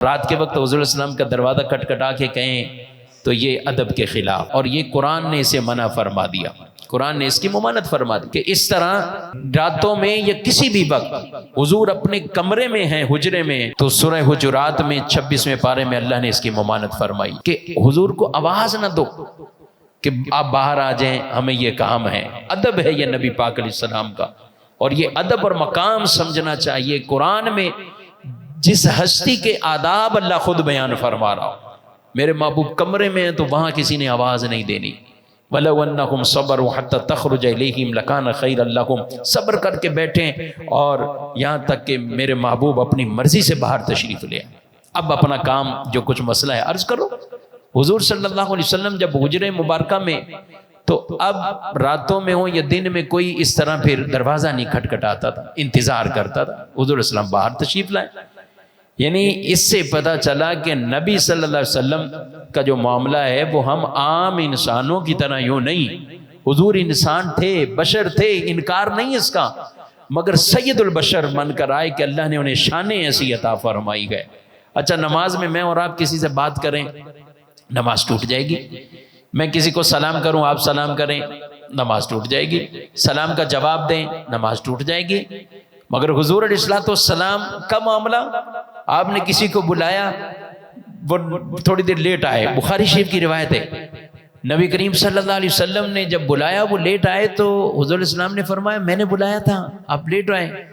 رات کے وقت حضور صلی اللہ علیہ وسلم کا دروازہ کھٹکھٹا کے کہیں تو یہ ادب کے خلاف، اور یہ قرآن نے اسے منع فرما دیا، قرآن نے اس کی ممانعت فرما دی کہ اس طرح راتوں میں یا کسی بھی وقت حضور اپنے کمرے میں ہیں، حجرے میں، تو سورہ حجرات میں 26ویں پارے میں اللہ نے اس کی ممانعت فرمائی کہ حضور کو آواز نہ دو کہ آپ باہر آ جائیں، ہمیں یہ کام ہے۔ ادب ہے یہ نبی پاک علیہ السلام کا، اور یہ ادب اور مقام سمجھنا چاہیے۔ قرآن میں جس ہستی کے آداب اللہ خود بیان فرما رہا ہو، میرے محبوب کمرے میں ہیں تو وہاں کسی نے آواز نہیں دینی۔ وَلَوْ أَنَّهُمْ صَبَرُوا حَتَّى تَخْرُجَ إِلَيْهِمْ لَكَانَ خَيْرًا لَهُمْ، صبر کر کے بیٹھیں اور یہاں تک کہ میرے محبوب اپنی مرضی سے باہر تشریف لے آئیں۔ اب اپنا کام جو کچھ مسئلہ ہے عرض کرو۔ حضور صلی اللہ علیہ وسلم جب حجرے مبارکہ میں، تو اب راتوں میں ہو یا دن میں کوئی اس طرح پھر دروازہ نہیں کھٹکھٹاتا تھا، انتظار کرتا تھا، حضور علیہ السلام باہر تشریف لائیں۔ یعنی اس سے پتہ چلا کہ نبی صلی اللہ علیہ وسلم کا جو معاملہ ہے وہ ہم عام انسانوں کی طرح یوں نہیں، حضور انسان تھے، بشر تھے، انکار نہیں اس کا، مگر سید البشر من کر آئے کہ اللہ نے انہیں شان ایسی عطا فرمائی ہے۔ اچھا، نماز میں میں اور آپ کسی سے بات کریں، نماز ٹوٹ جائے گی۔ میں کسی کو سلام کروں، آپ سلام کریں، نماز ٹوٹ جائے گی۔ سلام کا جواب دیں، نماز ٹوٹ جائے گی۔ مگر حضور علیہ الصلوۃ والسلام کا معاملہ، آپ نے کسی کو بلایا، وہ تھوڑی دیر لیٹ آئے، بخاری شریف کی روایت ہے، نبی کریم صلی اللہ علیہ وسلم نے جب بلایا وہ لیٹ آئے تو حضور علیہ السلام نے فرمایا میں نے بلایا تھا، آپ لیٹ آئے۔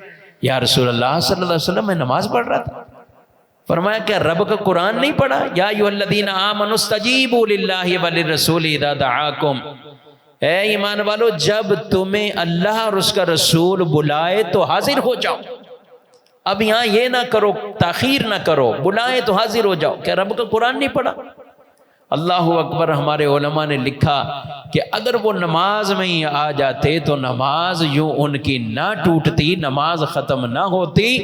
یا رسول اللہ صلی اللہ علیہ وسلم، میں نماز پڑھ رہا تھا۔ فرمایا کیا رب کا قرآن نہیں پڑھا؟ یا ایھا الذین آمنوا استجیبوا للہ وللرسول اذا دعاکم، اے ایمان والو جب تمہیں اللہ اور اس کا رسول بلائے تو حاضر ہو جاؤ۔ اب یہاں یہ نہ کرو، تاخیر نہ کرو، بلائے تو حاضر ہو جاؤ۔ کیا رب کا قرآن نہیں پڑھا؟ اللہ اکبر۔ ہمارے علماء نے لکھا کہ اگر وہ نماز میں ہی آ جاتے تو نماز یوں ان کی نہ ٹوٹتی، نماز ختم نہ ہوتی،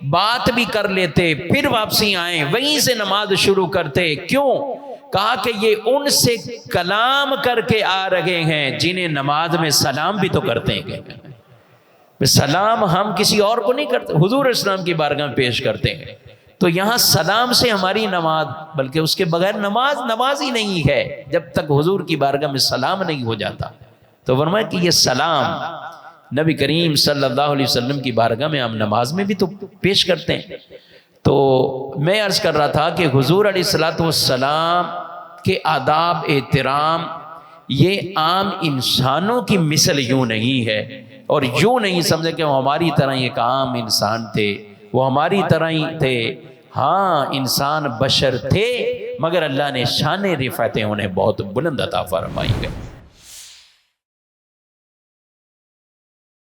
بات بھی کر لیتے، پھر واپسی آئیں، وہیں سے نماز شروع کرتے۔ کیوں؟ کہا کہ یہ ان سے کلام کر کے آ رہے ہیں جنہیں نماز میں سلام بھی تو کرتے ہیں۔ سلام ہم کسی اور کو نہیں کرتے، حضور اسلام کی بارگاہ میں پیش کرتے ہیں۔ تو یہاں سلام سے ہماری نماز، بلکہ اس کے بغیر نماز ہی نہیں ہے جب تک حضور کی بارگاہ میں سلام نہیں ہو جاتا۔ تو فرمایا کہ یہ سلام نبی کریم صلی اللہ علیہ وسلم کی بارگاہ میں ہم نماز میں بھی تو پیش کرتے ہیں۔ تو میں عرض کر رہا تھا کہ حضور علیہ الصلوۃ والسلام کے آداب، احترام، یہ عام انسانوں کی مثل یوں نہیں ہے، اور یوں نہیں سمجھے کہ وہ ہماری طرح ایک عام انسان تھے، وہ ہماری طرح ہی تھے۔ ہاں انسان بشر تھے، مگر اللہ نے شان رفعتیں انہیں بہت بلند عطا فرمائی ہے۔